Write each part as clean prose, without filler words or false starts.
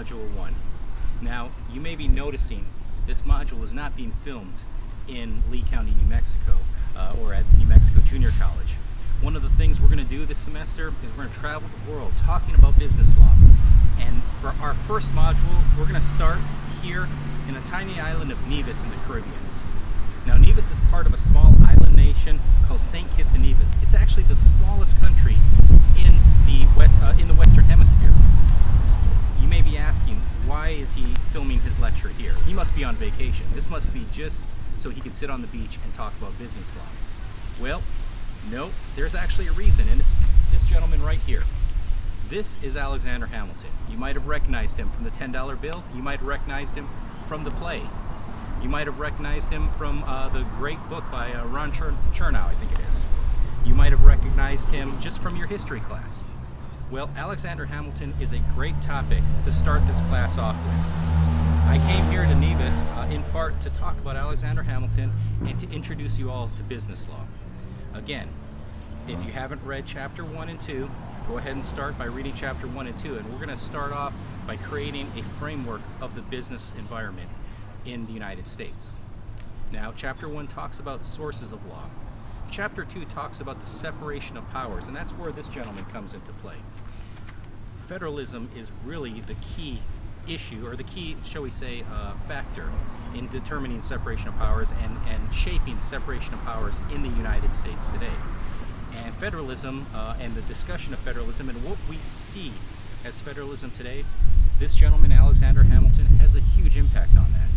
Module 1. Now, you may be noticing this module is not being filmed in Lee County, New Mexico, or at New Mexico Junior College. One of the things we're going to do this semester is we're going to travel the world talking about business law. And for our first module, we're going to start here in a tiny island of Nevis in the Caribbean. Now, Nevis is part of a small island nation called St. Kitts and Nevis. It's actually the smallest country in the Western Hemisphere. You may be asking, why is he filming his lecture here? He must be on vacation. This must be just so he can sit on the beach and talk about business law. Well, no, there's actually a reason, and it's this gentleman right here. This is Alexander Hamilton. You might have recognized him from the $10 bill. You might have recognized him from the play. You might have recognized him from the great book by Ron Chernow, I think it is. You might have recognized him just from your history class. Well, Alexander Hamilton is a great topic to start this class off with. I came here to Nevis in part to talk about Alexander Hamilton and to introduce you all to business law. Again, if you haven't read chapter 1 and 2, go ahead and start by reading chapter 1 and 2, and we're going to start off by creating a framework of the business environment in the United States. Now, chapter 1 talks about sources of law. Chapter 2 talks about the separation of powers, and that's where this gentleman comes into play. Federalism is really the key issue, or the key, shall we say, factor in determining separation of powers and shaping separation of powers in the United States today. And federalism and the discussion of federalism and what we see as federalism today, this gentleman, Alexander Hamilton, has a huge impact on that.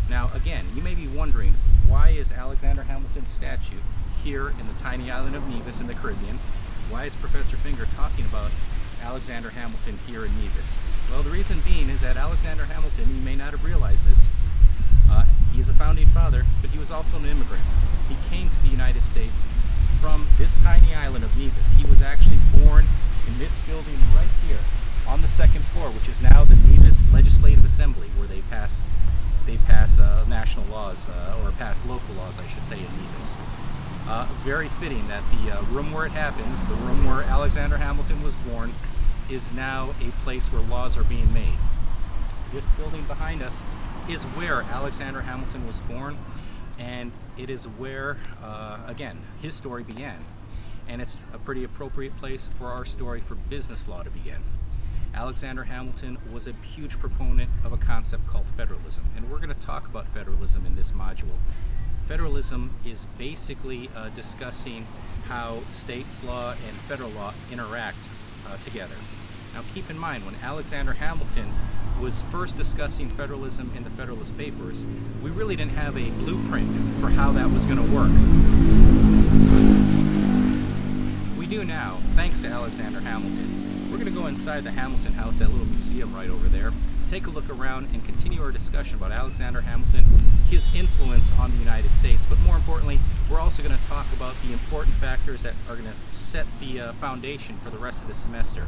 Now, again, you may be wondering, why is Alexander Hamilton's statue here in the tiny island of Nevis in the Caribbean? Why is Professor Finger talking about Alexander Hamilton here in Nevis? Well, the reason being is that Alexander Hamilton, you may not have realized this, he is a founding father, but he was also an immigrant. He came to the United States from this tiny island of Nevis. He was actually born in this building right here on the second floor, which is now the Nevis Legislative Assembly, where they pass national laws, or pass local laws, I should say, in Nevis. Very fitting that the room where it happens, the room where Alexander Hamilton was born, is now a place where laws are being made. This building behind us is where Alexander Hamilton was born, and it is where, again, his story began. And it's a pretty appropriate place for our story for business law to begin. Alexander Hamilton was a huge proponent of a concept called federalism, and we're going to talk about federalism in this module. Federalism is basically discussing how states' law and federal law interact together. Now, keep in mind, when Alexander Hamilton was first discussing federalism in the Federalist Papers, we really didn't have a blueprint for how that was going to work. We do now, thanks to Alexander Hamilton. We're going to go inside the Hamilton House, that little museum right over there, take a look around and continue our discussion about Alexander Hamilton, his influence on the United States, but more importantly, we're also going to talk about the important factors that are going to set the foundation for the rest of the semester.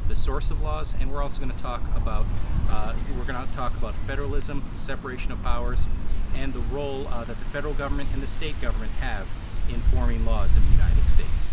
The source of laws, and we're also going to talk about federalism, separation of powers, and the role that the federal government and the state government have in forming laws in the United States.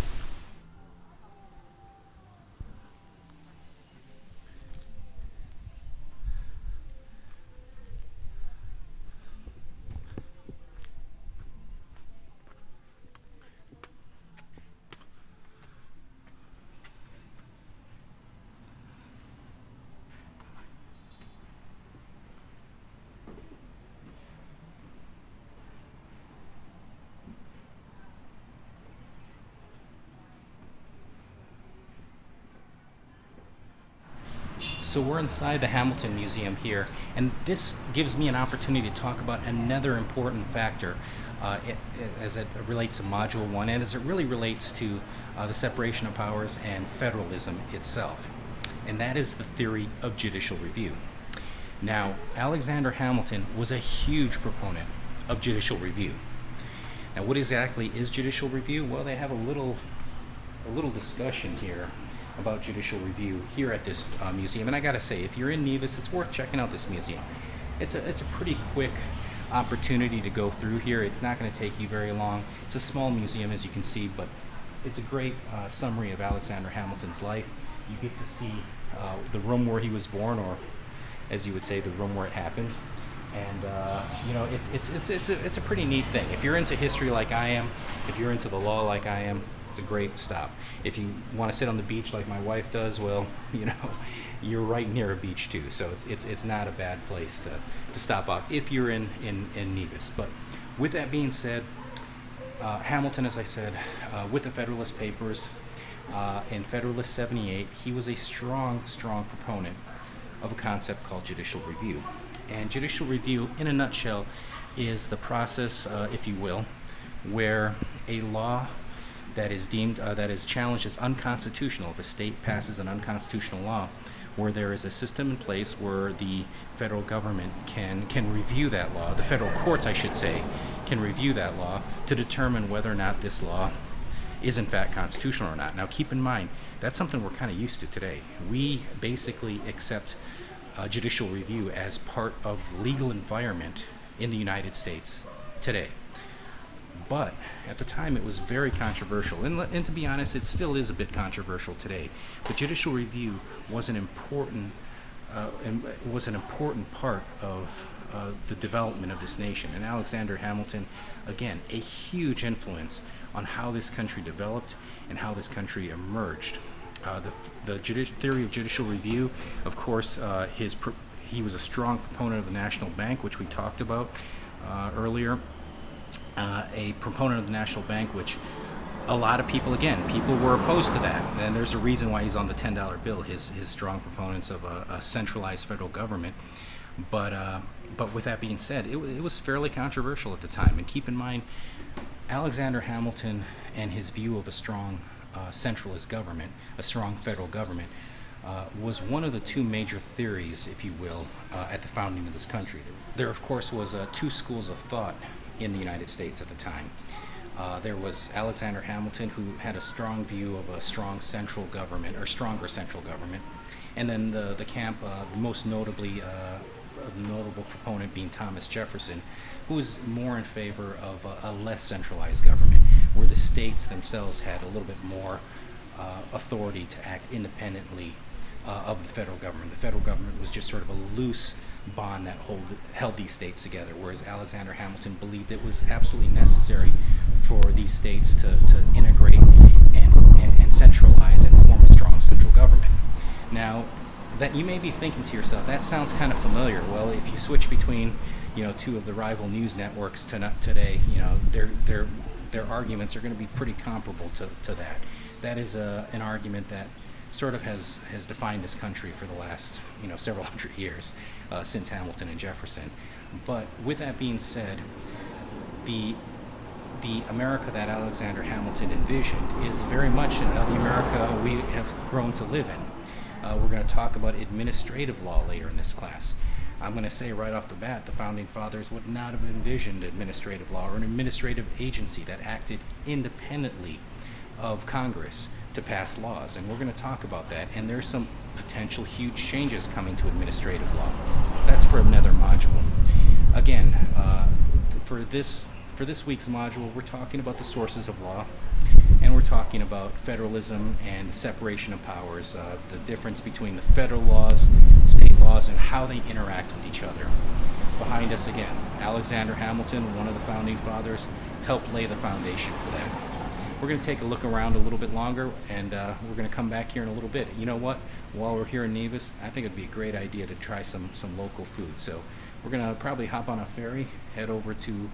So we're inside the Hamilton Museum here, and this gives me an opportunity to talk about another important factor as it relates to Module 1 and as it really relates to the separation of powers and federalism itself, and that is the theory of judicial review. Now, Alexander Hamilton was a huge proponent of judicial review. Now, what exactly is judicial review? Well, they have a little discussion here about judicial review here at this museum. And I gotta say, if you're in Nevis, it's worth checking out this museum. It's a pretty quick opportunity to go through here. It's not going to take you very long. It's a small museum, as you can see, but it's a great summary of Alexander Hamilton's life. You get to see the room where he was born, or as you would say, the room where it happened. And it's a pretty neat thing. If you're into history like I am, if you're into the law like I am, it's a great stop. If you want to sit on the beach like my wife does, well, you're right near a beach too. So it's not a bad place to stop off if you're in Nevis. But with that being said, Hamilton, as I said, with the Federalist Papers in Federalist 78, he was a strong proponent of a concept called judicial review. And judicial review, in a nutshell, is the process, if you will, where a law that is deemed that is challenged as unconstitutional, if a state passes an unconstitutional law, where there is a system in place where the federal government can review that law, the federal courts, I should say, can review that law to determine whether or not this law is in fact constitutional or not. Now keep in mind, that's something we're kind of used to today. We basically accept judicial review as part of the legal environment in the United States today. But at the time it was very controversial, and to be honest, it still is a bit controversial today. But judicial review was an important part of the development of this nation. And Alexander Hamilton, again, a huge influence on how this country developed and how this country emerged. The theory of judicial review, of course, he was a strong proponent of the National Bank, which we talked about earlier. A proponent of the National Bank, which a lot of people were opposed to that, and there's a reason why he's on the $10 bill. His strong proponents of a centralized federal government. But with that being said, it was fairly controversial at the time. And keep in mind, Alexander Hamilton and his view of a strong centralist government, a strong federal government, was one of the two major theories, if you will, at the founding of this country. There, of course, was two schools of thought in the United States at the time. There was Alexander Hamilton, who had a strong view of a strong central government, or stronger central government, and then the camp, most notably, a notable proponent being Thomas Jefferson, who was more in favor of a less centralized government, where the states themselves had a little bit more authority to act independently of the federal government. The federal government was just sort of a loose bond that held these states together, whereas Alexander Hamilton believed it was absolutely necessary for these states to integrate and centralize and form a strong central government. Now, that you may be thinking to yourself, that sounds kind of familiar. Well, if you switch between two of the rival news networks today, their arguments are going to be pretty comparable to that. That is an argument that sort of has defined this country for the last several hundred years, since Hamilton and Jefferson. But with that being said, the America that Alexander Hamilton envisioned is very much the America we have grown to live in. We're going to talk about administrative law later in this class. I'm going to say right off the bat, the Founding Fathers would not have envisioned administrative law or an administrative agency that acted independently of Congress to pass laws, and we're going to talk about that. And there's some potential huge changes coming to administrative law. That's for another module. Again, for this week's module, we're talking about the sources of law, and we're talking about federalism and separation of powers, the difference between the federal laws, state laws, and how they interact with each other. Behind us again, Alexander Hamilton, one of the Founding Fathers, helped lay the foundation for that. We're going to take a look around a little bit longer, and we're going to come back here in a little bit. You know what? While we're here in Nevis, I think it'd be a great idea to try some local food. So we're going to probably hop on a ferry, head over to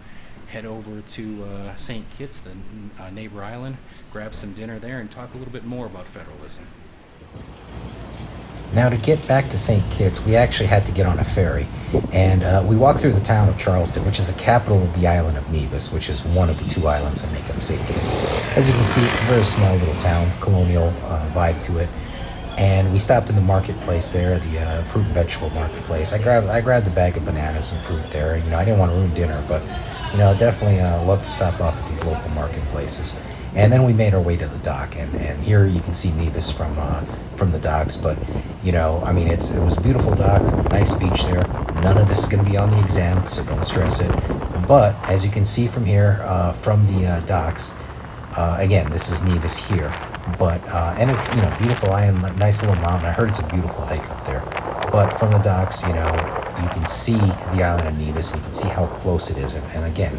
St. Kitts, the neighbor island, grab some dinner there, and talk a little bit more about federalism. Now, to get back to St. Kitts, we actually had to get on a ferry, and we walked through the town of Charleston, which is the capital of the island of Nevis, which is one of the two islands that make up St. Kitts. As you can see, a very small little town, colonial vibe to it. And we stopped in the marketplace there, the fruit and vegetable marketplace. I grabbed a bag of bananas and fruit there. I didn't want to ruin dinner, but definitely love to stop off at these local marketplaces. And then we made our way to the dock, and here you can see Nevis from the docks. But it was a beautiful dock, nice beach there. None of this is going to be on the exam, so don't stress it. But as you can see from here, from the docks, again, this is Nevis here. But and it's beautiful island, nice little mountain. I heard it's a beautiful hike up there. But from the docks, you can see the island of Nevis, and you can see how close it is. And again,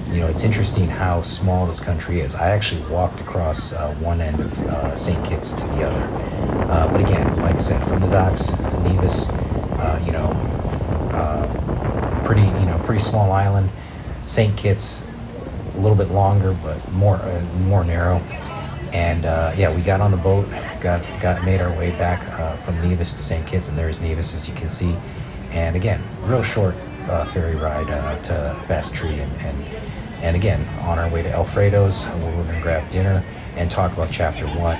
it's interesting how small this country is. I actually walked across one end of St. Kitts to the other. But again, like I said, from the docks, Nevis, pretty small island. St. Kitts, a little bit longer, but more narrow. And we got on the boat, made our way back from Nevis to St. Kitts, and there's Nevis, as you can see. And again, real short ferry ride to Bastry, and again, on our way to Alfredo's, where we're going to grab dinner and talk about Chapter 1.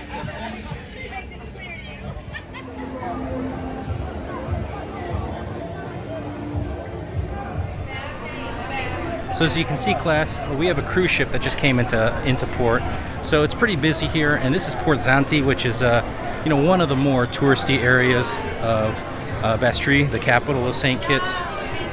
So as you can see, class, we have a cruise ship that just came into port. So it's pretty busy here, and this is Port Zante, which is one of the more touristy areas of Bastry, the capital of St. Kitts.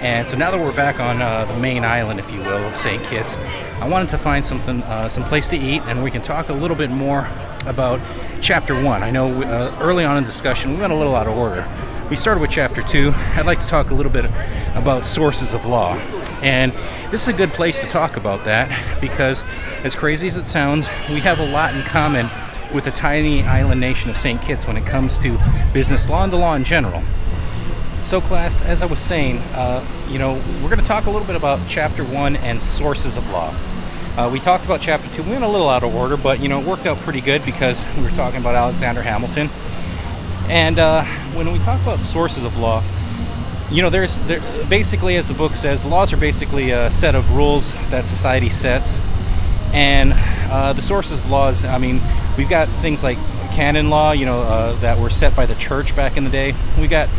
And so now that we're back on the main island, if you will, of St. Kitts, I wanted to find some place to eat, and we can talk a little bit more about Chapter 1. I know early on in the discussion we went a little out of order. We started with Chapter 2. I'd like to talk a little bit about sources of law. And this is a good place to talk about that because, as crazy as it sounds, we have a lot in common with the tiny island nation of St. Kitts when it comes to business law and the law in general. So class, as I was saying, we're going to talk a little bit about Chapter 1 and sources of law. We talked about Chapter 2. We went a little out of order, but it worked out pretty good because we were talking about Alexander Hamilton. And when we talk about sources of law, there basically, as the book says, laws are basically a set of rules that society sets. And the sources of laws, we've got things like canon law, that were set by the church back in the day. We got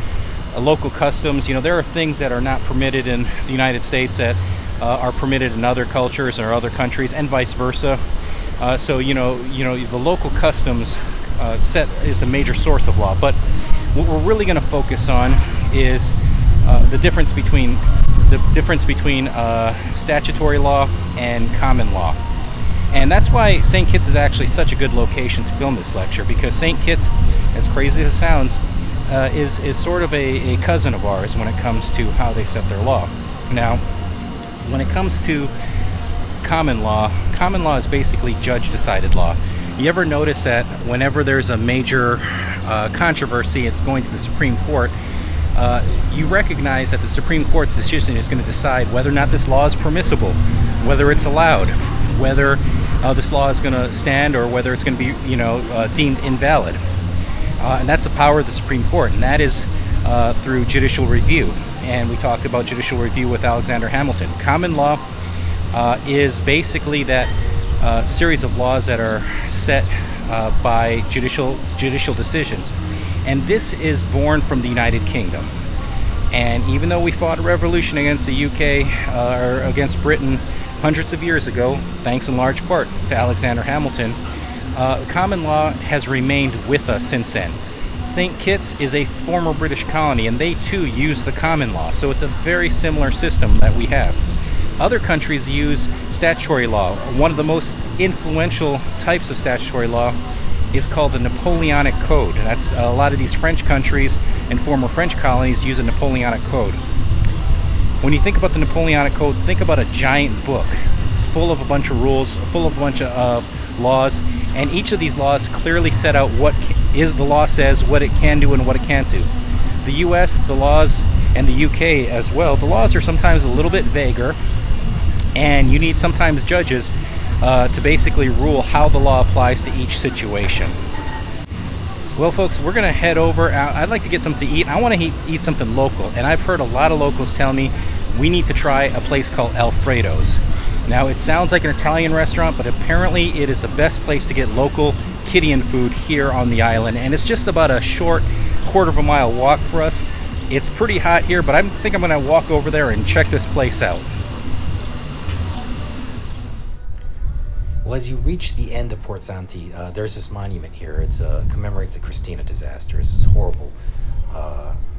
local customs. There are things that are not permitted in the United States that are permitted in other cultures or other countries, and vice versa. So the local customs set is a major source of law. But what we're really going to focus on is the difference between statutory law and common law. And that's why St. Kitts is actually such a good location to film this lecture, because St. Kitts, as crazy as it sounds, is sort of a cousin of ours when it comes to how they set their law. Now, when it comes to common law is basically judge-decided law. You ever notice that whenever there's a major controversy, it's going to the Supreme Court, you recognize that the Supreme Court's decision is going to decide whether or not this law is permissible, whether it's allowed, whether this law is going to stand, or whether it's going to be, deemed invalid. And that's the power of the Supreme Court, and that is through judicial review. And we talked about judicial review with Alexander Hamilton. Common law is basically that series of laws that are set by judicial decisions. And this is born from the United Kingdom. And even though we fought a revolution against the UK or against Britain hundreds of years ago, thanks in large part to Alexander Hamilton, common law has remained with us since then. St. Kitts is a former British colony, and they too use the common law. So it's a very similar system that we have. Other countries use statutory law. One of the most influential types of statutory law is called the Napoleonic Code. And that's a lot of these French countries and former French colonies use a Napoleonic Code. When you think about the Napoleonic Code, think about a giant book full of a bunch of rules, full of a bunch of laws, and each of these laws clearly set out what is the law says, what it can do and what it can't do. The US, the laws, and the UK as well, the laws are sometimes a little bit vaguer, and you need sometimes judges to basically rule how the law applies to each situation. Well, folks, we're going to head over. I'd like to get something to eat. I want to eat something local, and I've heard a lot of locals tell me we need to try a place called Alfredo's. Now, it sounds like an Italian restaurant, but apparently it is the best place to get local Kittian food here on the island, and it's just about a short quarter of a mile walk for us. It's pretty hot here, but I think I'm going to walk over there and check this place out. Well, as you reach the end of Port Zante, there's this monument here. It commemorates the Christina disaster. It's this horrible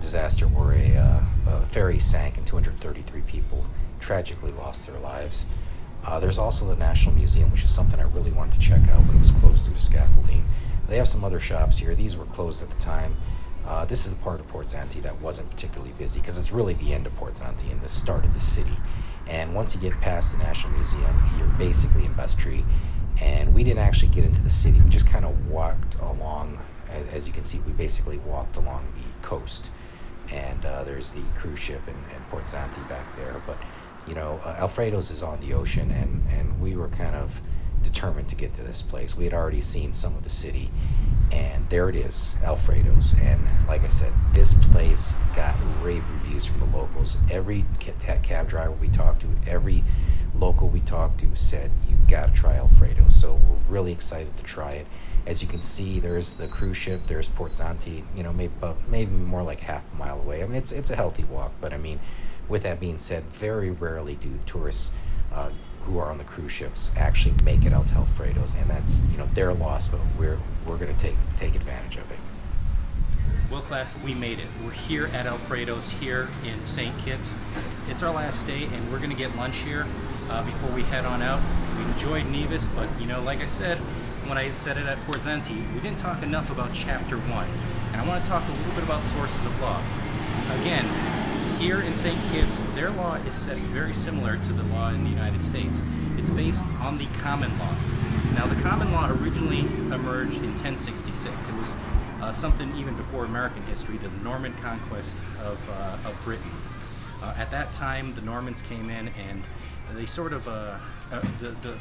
disaster where a ferry sank and 233 people tragically lost their lives. There's also the National Museum, which is something I really wanted to check out, but it was closed due to scaffolding. They have some other shops here. These were closed at the time. This is the part of Port Zanti that wasn't particularly busy because it's really the end of Port Zanti and the start of the city. And once you get past the National Museum, you're basically in Bustry. And we didn't actually get into the city. We just kind of walked along. As you can see, we basically walked along the coast. And there's the cruise ship and Port Zanti back there. But, Alfredo's is on the ocean, and we were kind of determined to get to this place. We had already seen some of the city, and there it is, Alfredo's. And like I said, this place got rave reviews from the locals. Every cab driver we talked to, every local we talked to said, you gotta try Alfredo's. So we're really excited to try it. As you can see, there's the cruise ship, there's Port Zanti, maybe more like half a mile away. I mean, it's a healthy walk, but I mean, with that being said, very rarely do tourists who are on the cruise ships actually make it out to Alfredo's, and that's their loss, but we're going to take advantage of it. Well, class, we made it. We're here at Alfredo's here in St. Kitts. It's our last day, and we're going to get lunch here before we head on out. We enjoyed Nevis, but like I said, when I said it at Port Zanti, we didn't talk enough about Chapter 1, and I want to talk a little bit about sources of law. Again, here in St. Kitts, their law is set very similar to the law in the United States. It's based on the common law. Now, the common law originally emerged in 1066. It was something even before American history, the Norman conquest of Britain. At that time, the Normans came in, and they sort of the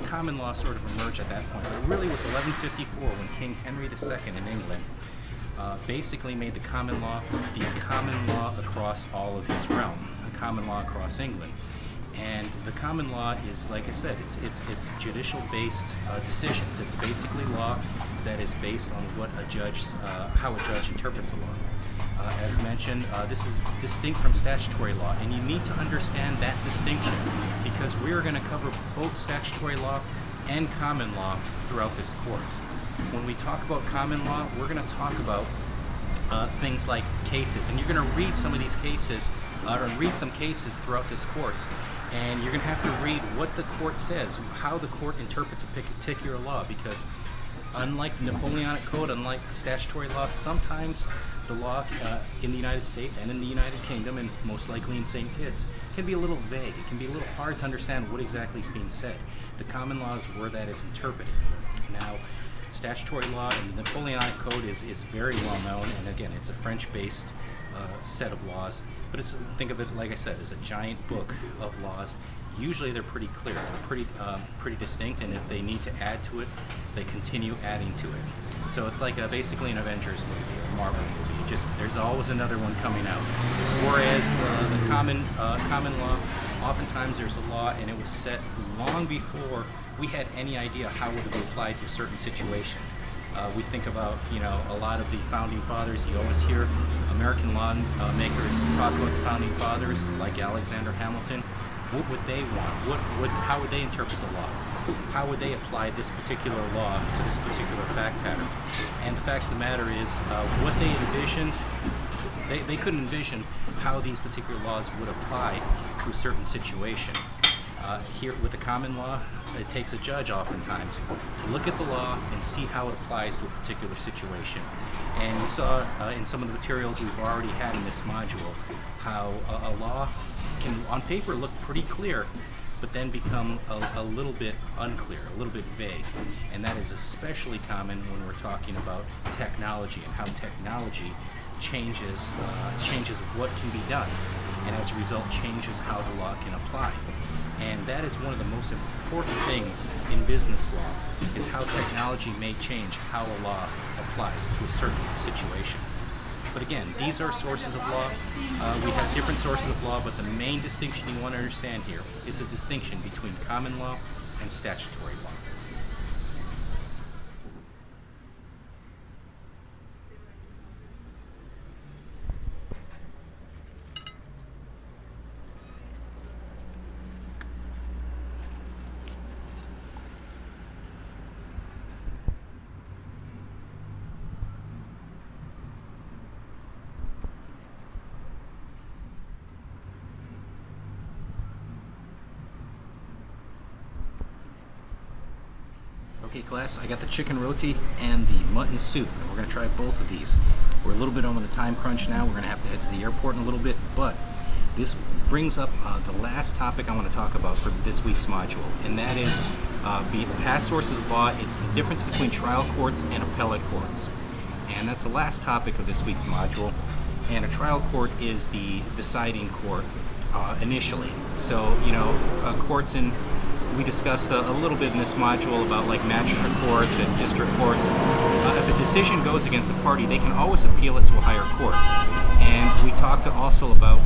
common law sort of emerged at that point. But it really was 1154 when King Henry II in England basically made the common law across all of his realm, the common law across England. And the common law is, like I said, it's judicial-based decisions. It's basically law that is based on what how a judge interprets a law. As mentioned, this is distinct from statutory law, and you need to understand that distinction because we are going to cover both statutory law and common law throughout this course. When we talk about common law, we're going to talk about things like cases, and you're going to read some of these cases, or read some cases throughout this course, and you're going to have to read what the court says, how the court interprets a particular law, because unlike the Napoleonic Code, unlike statutory law, sometimes the law in the United States and in the United Kingdom, and most likely in St. Kitts, can be a little vague. It can be a little hard to understand what exactly is being said. The common law is where that is interpreted. Now, statutory law and the Napoleonic Code is very well known, and again, it's a French-based set of laws, but think of it, like I said, as a giant book of laws. Usually they're pretty clear, they're pretty distinct, and if they need to add to it, they continue adding to it. So it's like basically an Avengers movie, a Marvel movie. There's always another one coming out. Whereas the common law, oftentimes there's a law, and it was set long before we had any idea how it would be applied to a certain situation. We think about, a lot of the founding fathers. You always hear American lawmakers talk about the founding fathers, like Alexander Hamilton. What would they want? How would they interpret the law? How would they apply this particular law to this particular fact pattern? And the fact of the matter is, what they envisioned, they couldn't envision how these particular laws would apply to a certain situation. Here with the common law, it takes a judge oftentimes to look at the law and see how it applies to a particular situation. And you saw in some of the materials we've already had in this module how a law can on paper look pretty clear, but then become a little bit unclear, a little bit vague. And that is especially common when we're talking about technology and how technology changes what can be done, and as a result changes how the law can apply. And that is one of the most important things in business law, is how technology may change how a law applies to a certain situation. But again, these are sources of law. We have different sources of law, but the main distinction you want to understand here is the distinction between common law and statutory law. Okay class, I got the chicken roti and the mutton soup. We're going to try both of these. We're a little bit on the time crunch now. We're going to have to head to the airport in a little bit, but this brings up the last topic I want to talk about for this week's module, and that is the past sources of law. It's the difference between trial courts and appellate courts. And that's the last topic of this week's module. And a trial court is the deciding court initially. So, courts in we discussed a little bit in this module about like magistrate courts and district courts. If a decision goes against a party, they can always appeal it to a higher court. And we talked also about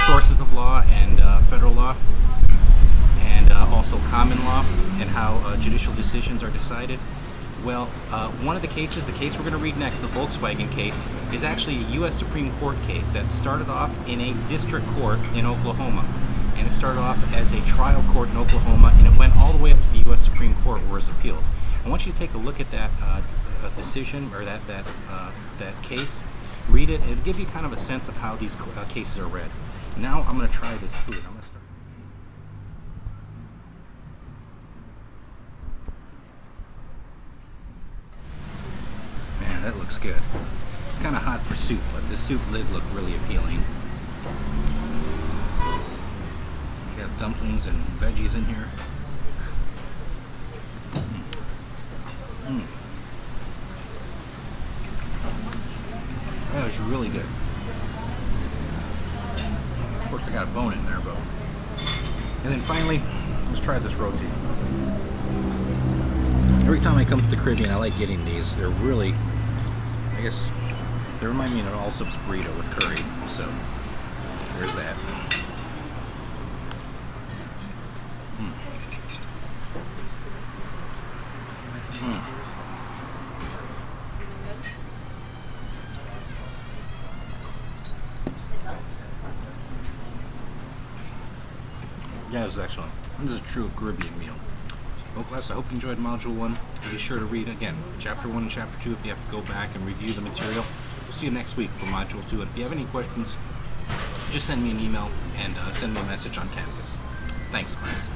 sources of law and federal law, and also common law, and how judicial decisions are decided. Well, one of the cases, the case we're going to read next, the Volkswagen case, is actually a U.S. Supreme Court case that started off in a district court in Oklahoma. And it started off as a trial court in Oklahoma, and it went all the way up to the U.S. Supreme Court where it was appealed. I want you to take a look at that decision, or that case. Read it. It'll give you kind of a sense of how these cases are read. Now I'm going to try this food. I'm going to start. Man, that looks good. It's kind of hot for soup, but the soup lid looked really appealing. Got dumplings and veggies in here. That was really good. Of course, I got a bone in there, but. And then finally, let's try this roti. Every time I come to the Caribbean, I like getting these. They're really, I guess, they remind me of an all-subs burrito with curry. So, there's that. Yeah, this is excellent. This is a true Caribbean meal. Well, class, I hope you enjoyed Module 1. Be sure to read, again, Chapter 1 and Chapter 2 if you have to go back and review the material. We'll see you next week for Module 2. And if you have any questions, just send me an email and send me a message on Canvas. Thanks, class.